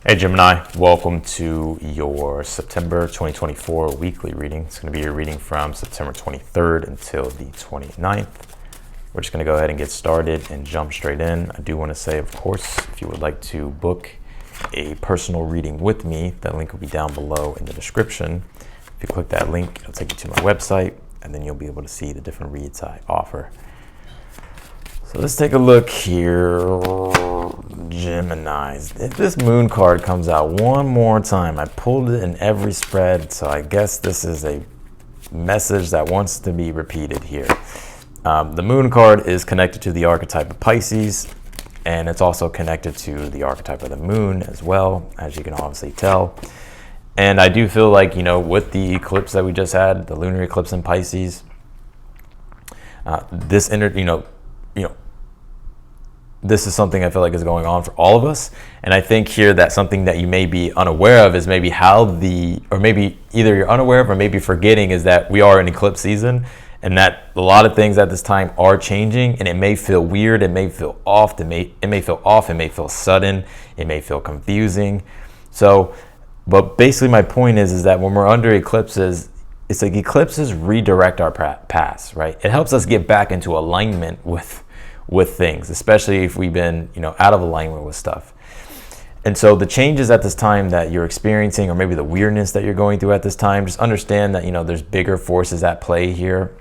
Hey Gemini, welcome to your September 2024 weekly reading. It's going to be your reading from September 23rd until the 29th. We're just going to go ahead and get started and jump straight in. I do want to say, of course, if you would like to book a personal reading with me, that link will be down below in the description. If you click that link, it'll take you to my website, and then you'll be able to see the different reads I offer. So let's take a look here. Geminis. If this moon card comes out one more time, I pulled it in every spread, so I guess this is a message that wants to be repeated here. The moon card is connected to the archetype of Pisces, and it's also connected to the archetype of the moon as well, as you can obviously tell. And I do feel like, with the eclipse that we just had, the lunar eclipse in Pisces, this this is something I feel like is going on for all of us. And I think here that something that you may be unaware of is maybe or maybe either you're unaware of or maybe forgetting, is that we are in eclipse season, and that a lot of things at this time are changing, and it may feel weird, it may feel off, it may feel sudden, it may feel confusing. So, but basically my point is that when we're under eclipses, it's like eclipses redirect our past, right? It helps us get back into alignment with things, especially if we've been, out of alignment with stuff. And so the changes at this time that you're experiencing, or maybe the weirdness that you're going through at this time, just understand that, there's bigger forces at play here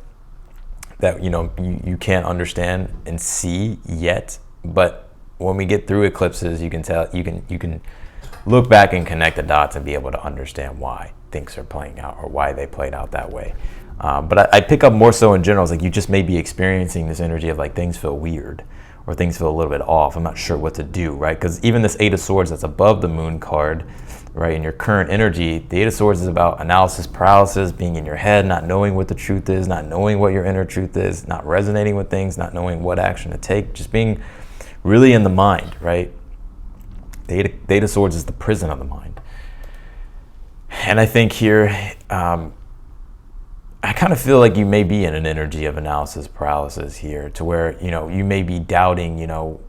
that, you can't understand and see yet. But when we get through eclipses, you can tell, you can look back and connect the dots and be able to understand why things are playing out or why they played out that way. But I pick up more so in general, it's like you just may be experiencing this energy of like things feel weird or things feel a little bit off. I'm not sure what to do, right? Because even this Eight of Swords that's above the moon card, right, in your current energy, the Eight of Swords is about analysis paralysis, being in your head, not knowing what the truth is, not knowing what your inner truth is, not resonating with things, not knowing what action to take, just being really in the mind, right? The Eight of Swords is the prison of the mind. And I think here, I kind of feel like you may be in an energy of analysis paralysis here, to where, you may be doubting, or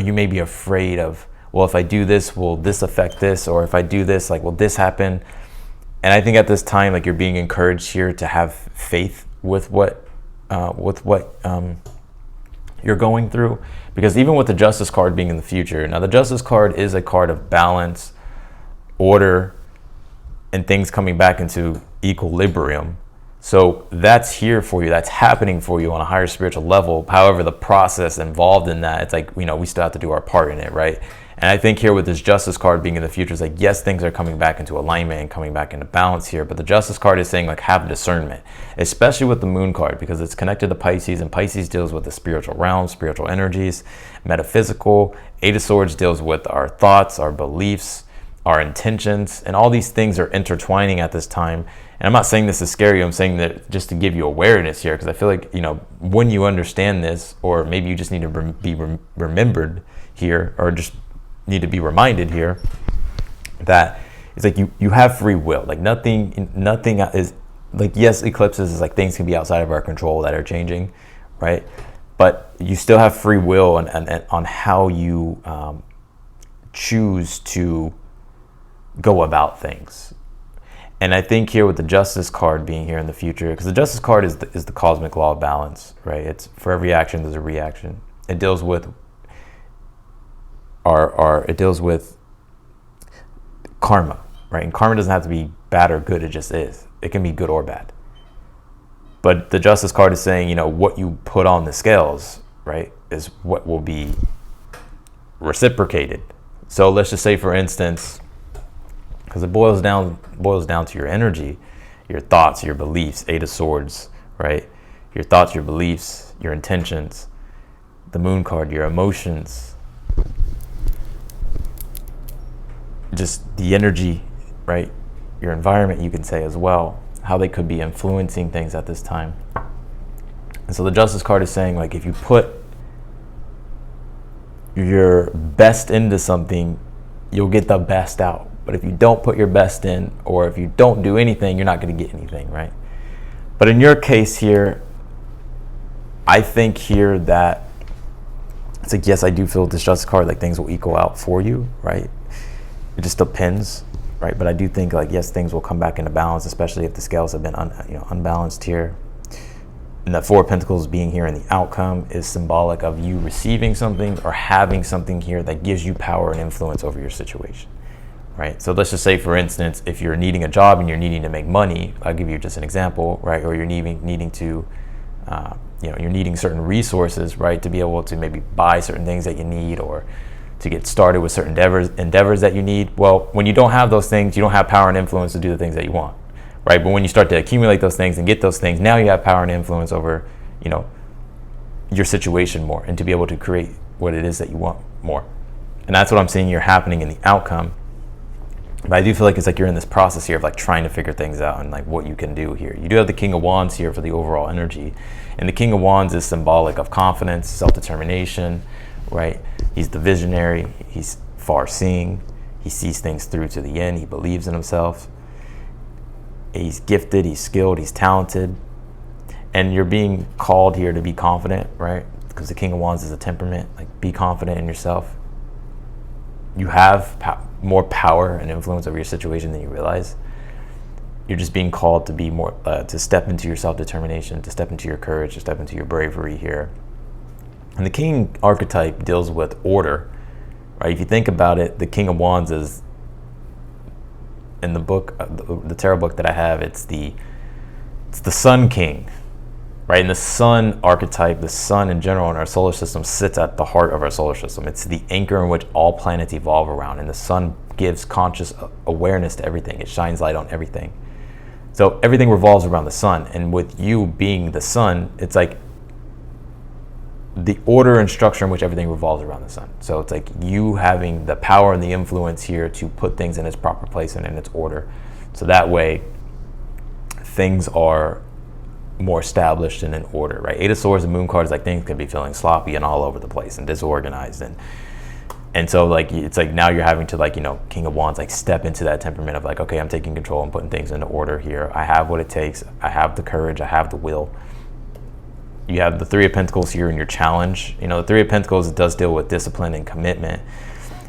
you may be afraid of, well, if I do this, will this affect this? Or if I do this, like, will this happen? And I think at this time, like, you're being encouraged here to have faith with what you're going through. Because even with the Justice card being in the future, now the Justice card is a card of balance, order, and things coming back into equilibrium. So that's here for you. That's happening for you on a higher spiritual level. However, the process involved in that, it's like, we still have to do our part in it, right? And I think here with this Justice card being in the future, it's like, yes, things are coming back into alignment and coming back into balance here. But the Justice card is saying, like, have discernment, especially with the moon card, because it's connected to Pisces, and Pisces deals with the spiritual realm, spiritual energies, metaphysical. Eight of Swords deals with our thoughts, our beliefs, our intentions, and all these things are intertwining at this time. And I'm not saying this is scary, I'm saying that just to give you awareness here, because I feel like, when you understand this, or maybe you just need to be remembered here, or just need to be reminded here, that it's like you have free will. Like nothing is, like, yes, eclipses is like things can be outside of our control that are changing, right? But you still have free will and on how you choose to go about things. And I think here with the Justice card being here in the future, because the Justice card is the cosmic law of balance, right? It's for every action there's a reaction. It deals with it deals with karma, right? And karma doesn't have to be bad or good, it just is. It can be good or bad. But the Justice card is saying, what you put on the scales, right, is what will be reciprocated. So let's just say, for instance, because it boils down to your energy, your thoughts, your beliefs. Eight of Swords, right? Your thoughts, your beliefs, your intentions. The moon card, your emotions. Just the energy, right? Your environment, you can say as well, how they could be influencing things at this time. And so the Justice card is saying, like, if you put your best into something, you'll get the best out. But if you don't put your best in, or if you don't do anything, you're not going to get anything, right? But in your case here, I think here that it's like, yes, I do feel with this Justice card, like things will equal out for you, right? it just depends, right? But I do think, like, yes, things will come back into balance, especially if the scales have been unbalanced here. And the Four of Pentacles being here in the outcome is symbolic of you receiving something or having something here that gives you power and influence over your situation, right? So let's just say, for instance, if you're needing a job and you're needing to make money, I'll give you just an example, right? Or you're needing to, you're needing certain resources, right, to be able to maybe buy certain things that you need, or to get started with certain endeavors that you need. Well, when you don't have those things, you don't have power and influence to do the things that you want, right? But when you start to accumulate those things and get those things, now you have power and influence over, your situation more, and to be able to create what it is that you want more. And that's what I'm seeing here happening in the outcome. But I do feel like it's like you're in this process here of like trying to figure things out and like what you can do here. You do have the King of Wands here for the overall energy. And the King of Wands is symbolic of confidence, self-determination, right? He's the visionary. He's far-seeing. He sees things through to the end. He believes in himself. He's gifted. He's skilled. He's talented. And you're being called here to be confident, right? Because the King of Wands is a temperament. Like, be confident in yourself. You have more power and influence over your situation than you realize. You're just being called to be more, to step into your self-determination, to step into your courage, to step into your bravery here. And the King archetype deals with order, right? If you think about it, the King of Wands is, in the book, the tarot book that I have, it's the Sun King, right? And the Sun archetype, the Sun in general in our solar system, sits at the heart of our solar system. It's the anchor in which all planets evolve around, and the Sun gives conscious awareness to everything. It shines light on everything. So everything revolves around the Sun, and with you being the Sun, it's like the order and structure in which everything revolves around the Sun. So it's like you having the power and the influence here to put things in its proper place and in its order. So that way, things are more established and in order, right? Eight of Swords and Moon cards, like, things can be feeling sloppy and all over the place and disorganized, and so like it's like now you're having to, like, King of Wands, like, step into that temperament of like, okay, I'm taking control and putting things into order here. I have what it takes. I have the courage. I have the will. You have the Three of Pentacles here in your challenge. The Three of Pentacles does deal with discipline and commitment.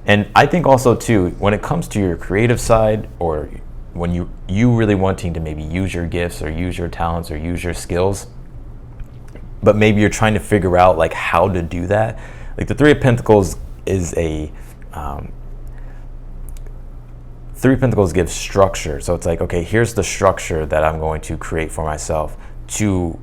And I think also too, when it comes to your creative side, or when you really wanting to maybe use your gifts or use your talents or use your skills, but maybe you're trying to figure out like how to do that. Like, the Three of Pentacles is Three of Pentacles gives structure. So it's like, okay, here's the structure that I'm going to create for myself to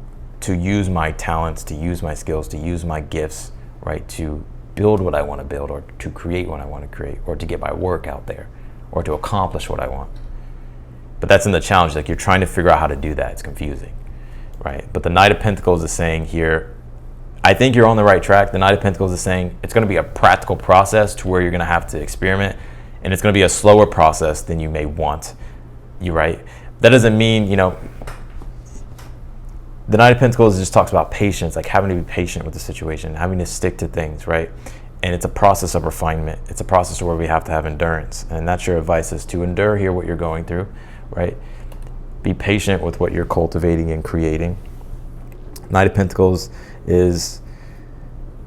use my talents, to use my skills, to use my gifts, right? To build what I want to build, or to create what I want to create, or to get my work out there, or to accomplish what I want. But that's in the challenge. Like, you're trying to figure out how to do that. It's confusing, right? But the Knight of Pentacles is saying here, I think you're on the right track. The Knight of Pentacles is saying it's going to be a practical process to where you're going to have to experiment, and it's going to be a slower process than you may want. You're right. That doesn't mean, the Knight of Pentacles just talks about patience, like having to be patient with the situation, having to stick to things, right? And it's a process of refinement. It's a process where we have to have endurance. And that's your advice, is to endure here what you're going through, right? Be patient with what you're cultivating and creating. Knight of Pentacles is,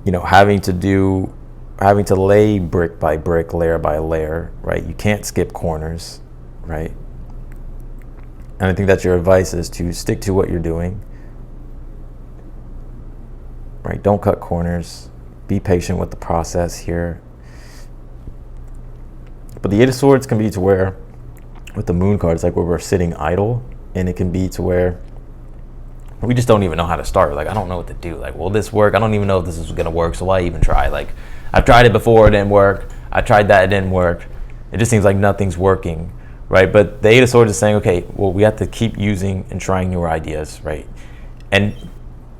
having to lay brick by brick, layer by layer, right? You can't skip corners, right? And I think that's your advice, is to stick to what you're doing, right? Don't cut corners. Be patient with the process here. But the Eight of Swords can be to where, with the Moon card, it's like where we're sitting idle, and it can be to where we just don't even know how to start. Like, I don't know what to do. Like, will this work? I don't even know if this is going to work, so why even try? Like, I've tried it before, it didn't work. I tried that, it didn't work. It just seems like nothing's working, right? But the Eight of Swords is saying, okay, well, we have to keep using and trying newer ideas, right? And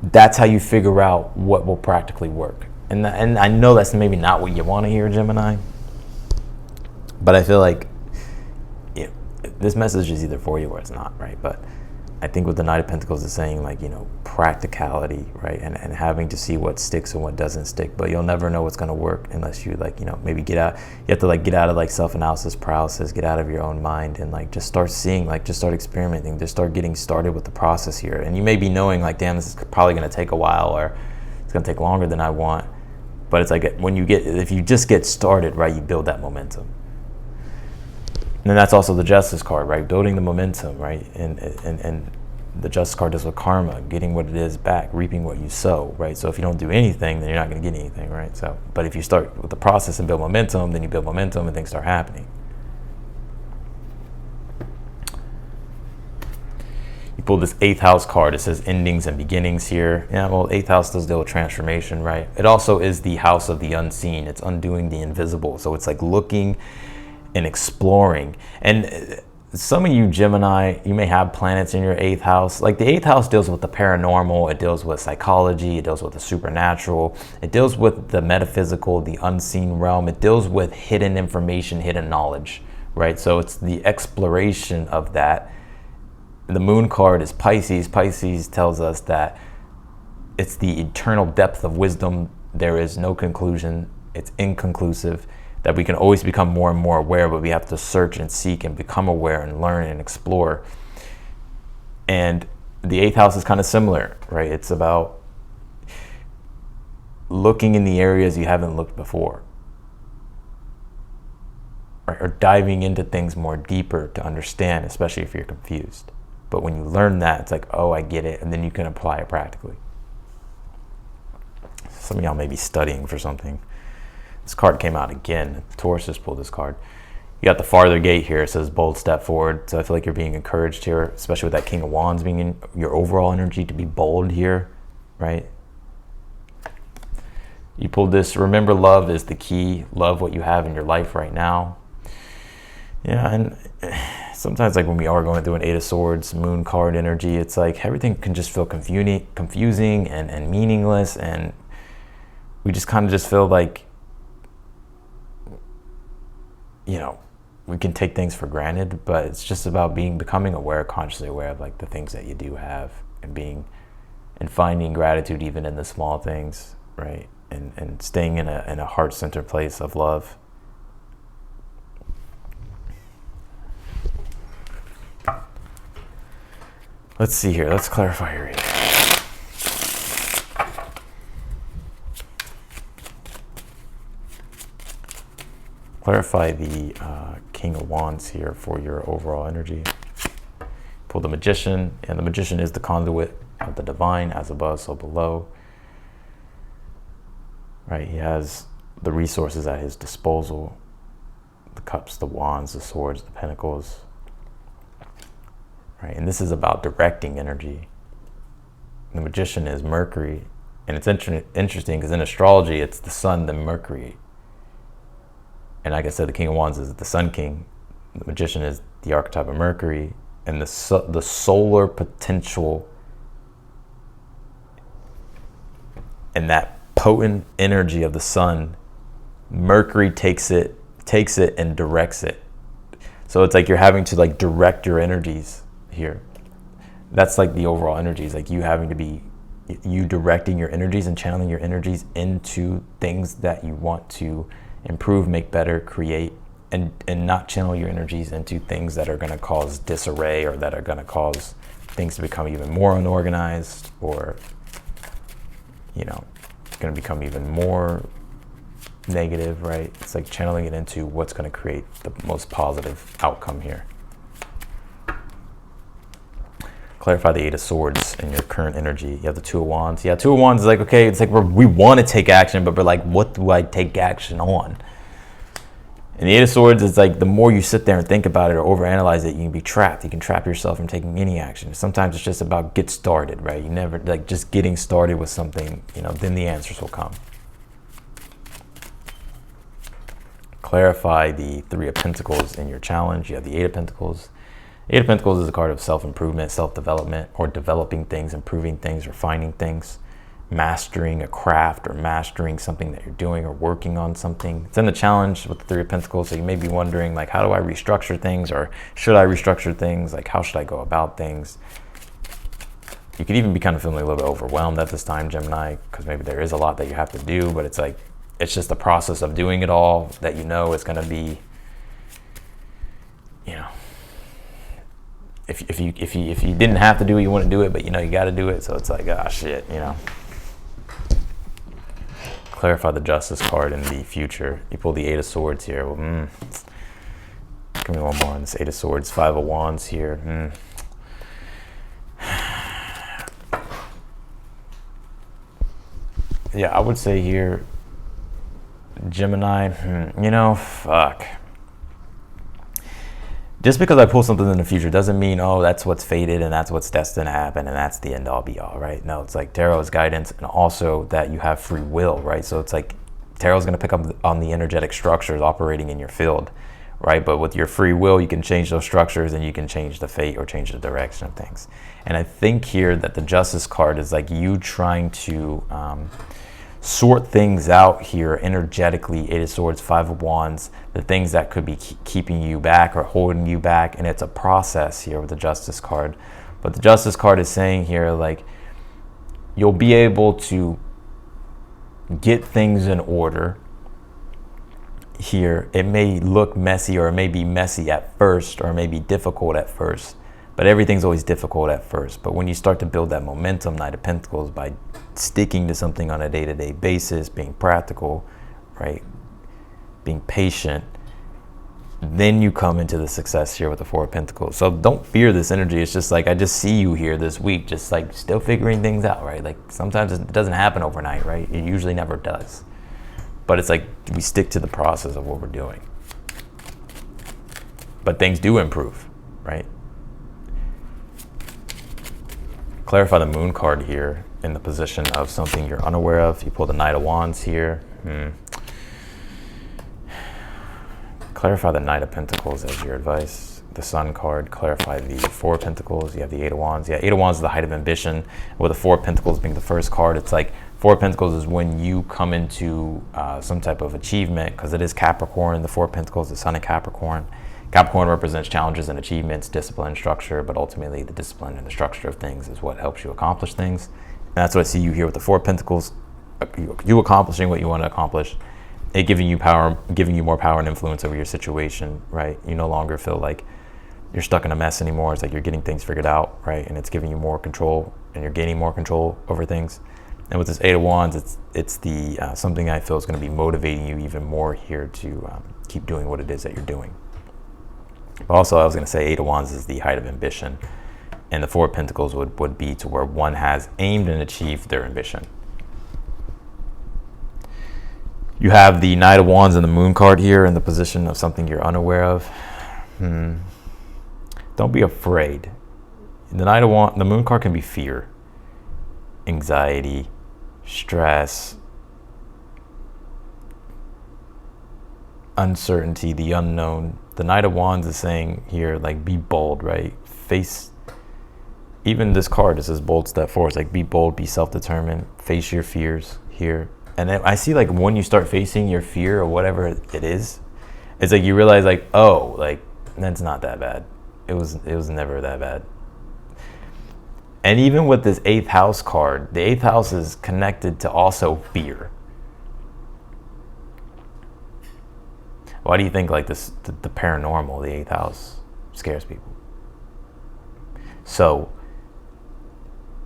that's how you figure out what will practically work. And I know that's maybe not what you want to hear, Gemini, but I feel like this message is either for you or it's not, right? But I think with the Knight of Pentacles is saying, like, practicality, right? And having to see what sticks and what doesn't stick. But you'll never know what's going to work unless you, like, maybe get out. You have to, like, get out of, like, self-analysis paralysis, get out of your own mind, and, like, just start seeing, like, just start experimenting, just start getting started with the process here. And you may be knowing, like, damn, this is probably going to take a while, or it's going to take longer than I want. But it's like, if you just get started, right, you build that momentum. And that's also the Justice card, right? Building the momentum, right? And the Justice card does with karma, getting what it is back, reaping what you sow, right? So if you don't do anything, then you're not going to get anything, right? So, but if you start with the process and build momentum, then you build momentum and things start happening. You pull this 8th house card. It says endings and beginnings here. Yeah, well, 8th house does deal with transformation, right? It also is the house of the unseen. It's undoing the invisible. So it's like looking and exploring. And some of you Gemini, you may have planets in your 8th house. Like the 8th house deals with the paranormal. It deals with psychology. It deals with the supernatural. It deals with the metaphysical, the unseen realm. It deals with hidden information, hidden knowledge, right? So it's the exploration of that. The moon card is Pisces. Pisces tells us that it's the eternal depth of wisdom. There is no conclusion. It's inconclusive. That we can always become more and more aware, but we have to search and seek and become aware and learn and explore. And the 8th house is kind of similar, right? It's about looking in the areas you haven't looked before, right? Or diving into things more deeper to understand, especially if you're confused. But when you learn that, it's like, oh, I get it, and then you can apply it practically. Some of y'all may be studying for something. This card came out again. Taurus just pulled this card. You got the farther gate here. It says bold step forward. So I feel like you're being encouraged here, especially with that King of Wands being in your overall energy, to be bold here, right? You pulled this, remember love is the key. Love what you have in your life right now. Yeah, and sometimes like when we are going through an 8 of Swords, moon card energy, it's like everything can just feel confusing and meaningless. And we just kind of just feel like, you know, we can take things for granted, but it's just about becoming aware, consciously aware of like the things that you do have, and finding gratitude even in the small things, right? And staying in a heart-centered place of love. Let's see here. Let's clarify your reading. Clarify the King of Wands here for your overall energy. Pull the Magician, and the Magician is the conduit of the divine, as above, so below. Right, he has the resources at his disposal. The cups, the wands, the swords, the pentacles. Right, and this is about directing energy. The Magician is Mercury, and it's interesting because in astrology, it's the sun, then Mercury. And like I said, the King of Wands is the Sun King. The Magician is the archetype of Mercury. And the solar potential and that potent energy of the sun, Mercury takes it and directs it. So it's like you're having to like direct your energies here. That's like the overall energies, like you having to be, you directing your energies and channeling your energies into things that you want to improve, make better, create, and not channel your energies into things that are going to cause disarray or that are going to cause things to become even more unorganized, or, you know, going to become even more negative, right? It's like channeling it into what's going to create the most positive outcome here. Clarify the 8 of Swords in your current energy. You have the 2 of Wands. Yeah, 2 of Wands is like, okay, it's like we want to take action, but we're like, what do I take action on? And the 8 of Swords is like, the more you sit there and think about it or overanalyze it, you can be trapped. You can trap yourself from taking any action. Sometimes it's just about get started, right? You never, like just getting started with something, you know, then the answers will come. Clarify the 3 of Pentacles in your challenge. You have the 8 of Pentacles. 8 of Pentacles is a card of self-improvement, self-development, or developing things, improving things, refining things, mastering a craft or mastering something that you're doing or working on something. It's in the challenge with the 3 of Pentacles, so you may be wondering, like, how do I restructure things, or should I restructure things? Like, how should I go about things? You could even be kind of feeling a little bit overwhelmed at this time, Gemini, because maybe there is a lot that you have to do, but it's like, it's just the process of doing it all that you know is going to be, you know, if you didn't have to do it, you wouldn't do it, but you know you got to do it. So it's like, ah, shit, you know. Clarify the Justice card in the future. You pull the 8 of Swords here. Well, Give me one more on this Eight of Swords, Five of Wands here. Yeah, I would say here, Gemini, fuck. Just because I pull something in the future doesn't mean, oh, that's what's fated and that's what's destined to happen and that's the end all be all, right? No, it's like tarot is guidance, and also that you have free will, right? So it's like tarot is going to pick up on the energetic structures operating in your field, right? But with your free will, you can change those structures and you can change the fate or change the direction of things. And I think here that the Justice card is like you trying to sort things out here energetically. Eight of Swords, Five of Wands, the things that could be keeping you back or holding you back, and it's a process here with the Justice card. But the Justice card is saying here, like, you'll be able to get things in order here. It may look messy, or it may be messy at first, or it may be difficult at first, but everything's always difficult at first. But when you start to build that momentum, Knight of Pentacles, by sticking to something on a day-to-day basis, being practical, right, being patient, then you come into the success here with the Four of Pentacles. So don't fear this energy. It's just like, I just see you here this week, just like still figuring things out, right? Like sometimes it doesn't happen overnight, right? It usually never does. But it's like we stick to the process of what we're doing. But things do improve, right? Clarify the Moon card here in the position of something you're unaware of. You pull the Knight of Wands here. Clarify the Knight of Pentacles as your advice. The Sun card, clarify the Four of Pentacles. You have the Eight of Wands. Yeah, Eight of Wands is the height of ambition. With the Four of Pentacles being the first card, it's like Four of Pentacles is when you come into some type of achievement, because it is Capricorn. The Four of Pentacles, the Sun in Capricorn. Capricorn represents challenges and achievements, discipline and structure, but ultimately the discipline and the structure of things is what helps you accomplish things. And that's what I see you here with the Four of Pentacles, you accomplishing what you want to accomplish, it giving you power, giving you more power and influence over your situation, right? You no longer feel like you're stuck in a mess anymore. It's like you're getting things figured out, right? And it's giving you more control, and you're gaining more control over things. And with this Eight of Wands, it's the something I feel is going to be motivating you even more here to keep doing what it is that you're doing. But also, I was going to say Eight of Wands is the height of ambition, and the Four of Pentacles would be to where one has aimed and achieved their ambition. You have the Knight of Wands and the Moon card here in the position of something you're unaware of. Don't be afraid. The Knight of Wands, the Moon card can be fear, anxiety, stress, uncertainty, the unknown. The Knight of Wands is saying here, like, be bold, right? Face, even this card, it says bold step forward. It's like, be bold, be self-determined, face your fears here. And then I see, like, when you start facing your fear or whatever it is, it's like you realize, like, oh, like, that's not that bad. It was never that bad. And even with this 8th house card, the 8th house is connected to also fear. Why do you think, like, this, the paranormal, the 8th house, scares people? So,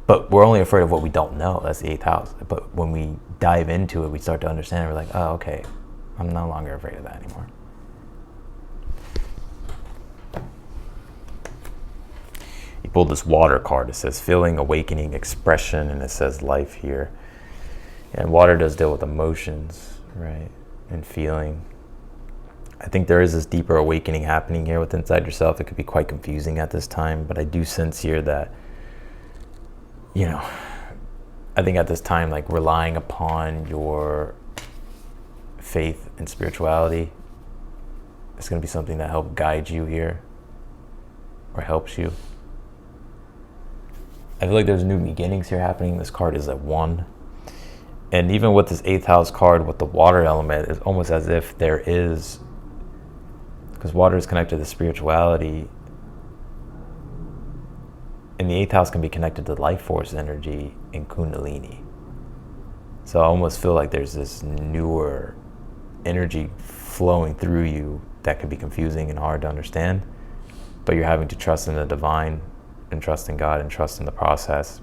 but we're only afraid of what we don't know. That's the 8th house. But when we dive into it, we start to understand it. We're like, oh, okay, I'm no longer afraid of that anymore. You pulled this Water card. It says feeling, awakening, expression, and it says life here. And water does deal with emotions, right, and feeling. I think there is this deeper awakening happening here with inside yourself. It could be quite confusing at this time, but I do sense here that, you know, I think at this time, like, relying upon your faith and spirituality is going to be something that helps guide you here, or helps you. I feel like there's new beginnings here happening. This card is at 1. And even with this 8th house card with the water element, it's almost as if there is, because water is connected to spirituality, and the 8th house can be connected to life force energy and kundalini. So I almost feel like there's this newer energy flowing through you that could be confusing and hard to understand, but you're having to trust in the divine and trust in God and trust in the process.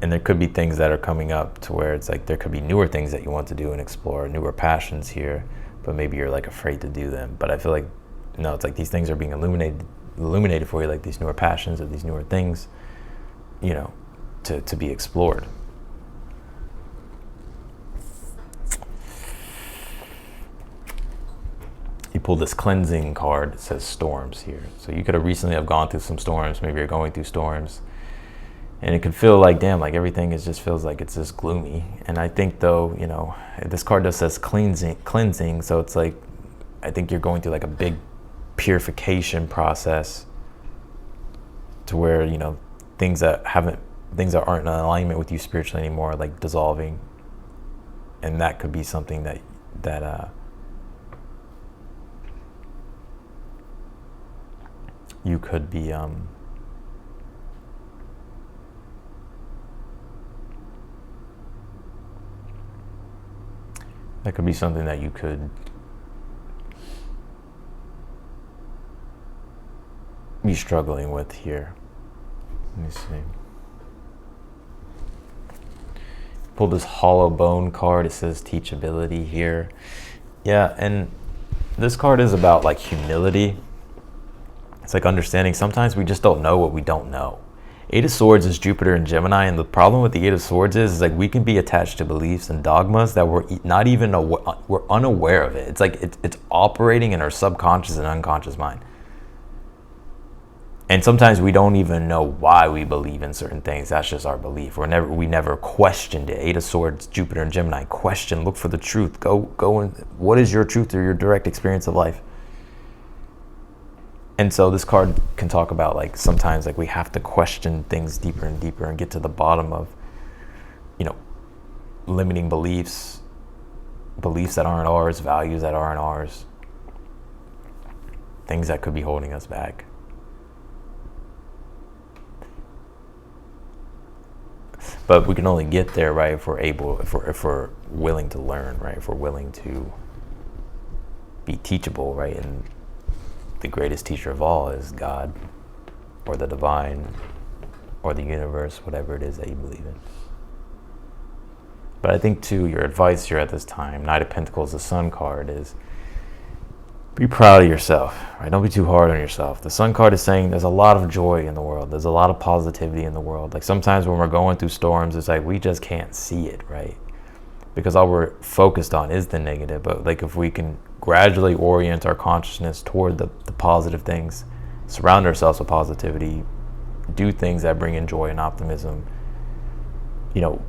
And there could be things that are coming up to where it's like there could be newer things that you want to do and explore, newer passions here. but maybe you're like afraid to do them. But I feel like, no, it's like these things are being illuminated for you, like these newer passions or these newer things, you know, to be explored. You pull this cleansing card. It says storms here. So you could have recently have gone through some storms. Maybe you're going through storms. And it could feel like, damn, like everything just feels like it's just gloomy. And I think though, you know, this card just says cleansing. So it's like, I think you're going through like a big purification process to where, you know, things that aren't in alignment with you spiritually anymore, like dissolving. And that could be something that you could be that could be something that you could be struggling with here. Let me see. Pull this hollow bone card. It says teachability here. Yeah, and this card is about like humility. It's like understanding sometimes we just don't know what we don't know. Eight of Swords is Jupiter and Gemini, and the problem with the Eight of Swords is like we can be attached to beliefs and dogmas that we're not even we're unaware of it. It's like it's operating in our subconscious and unconscious mind. And sometimes we don't even know why we believe in certain things. That's just our belief. We never questioned it. Eight of Swords, Jupiter and Gemini. Question, look for the truth. Go and what is your truth or your direct experience of life? And so this card can talk about like sometimes like we have to question things deeper and deeper and get to the bottom of, you know, limiting beliefs that aren't ours, values that aren't ours, things that could be holding us back. But we can only get there, right, if we're willing to learn, right, if we're willing to be teachable, right, and the greatest teacher of all is God or the divine or the universe, whatever it is that you believe in. But I think too, your advice here at this time, Knight of Pentacles, the Sun card, is be proud of yourself, right? Don't be too hard on yourself. The Sun card is saying there's a lot of joy in the world. There's a lot of positivity in the world. Like sometimes when we're going through storms, it's like we just can't see it, right? Because all we're focused on is the negative. But like if we can gradually orient our consciousness toward the positive things, surround ourselves with positivity, do things that bring in joy and optimism, you know,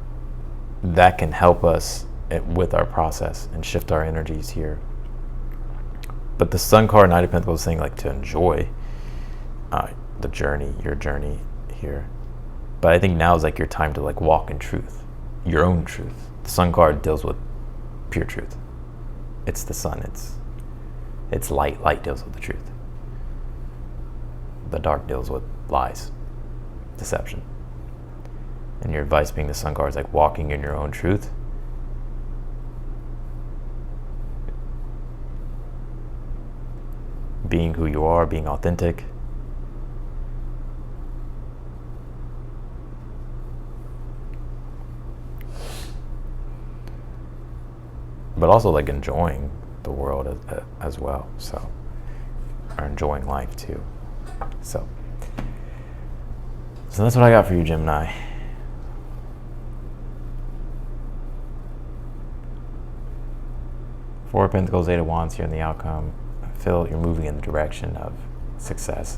that can help us with our process and shift our energies here. But the Sun card, Knight of Pentacles, is saying like to enjoy the journey, your journey here. But I think now is like your time to like walk in truth, your own truth. The Sun card deals with pure truth. It's the sun. It's light. Light deals with the truth. The dark deals with lies, deception. And your advice being the Sun card is like walking in your own truth. Being who you are, being authentic. But also like enjoying the world as well. So, or enjoying life too. So that's what I got for you, Gemini. Four of Pentacles, Eight of Wands here in the outcome. I feel you're moving in the direction of success,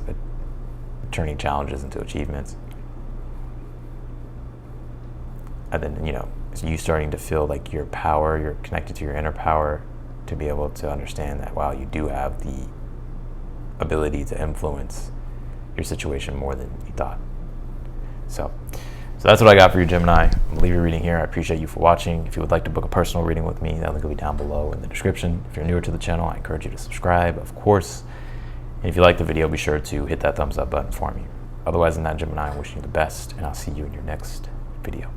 turning challenges into achievements. And then, you know, you starting to feel like your power, you're connected to your inner power to be able to understand that, wow, you do have the ability to influence your situation more than you thought. So that's what I got for you, Gemini. I'm gonna leave your reading here. I appreciate you for watching. If you would like to book a personal reading with me, that link will be down below in the description. If you're newer to the channel, I encourage you to subscribe, of course. And if you like the video, be sure to hit that thumbs up button for me. Otherwise than that, Gemini, I'm wishing you the best, and I'll see you in your next video.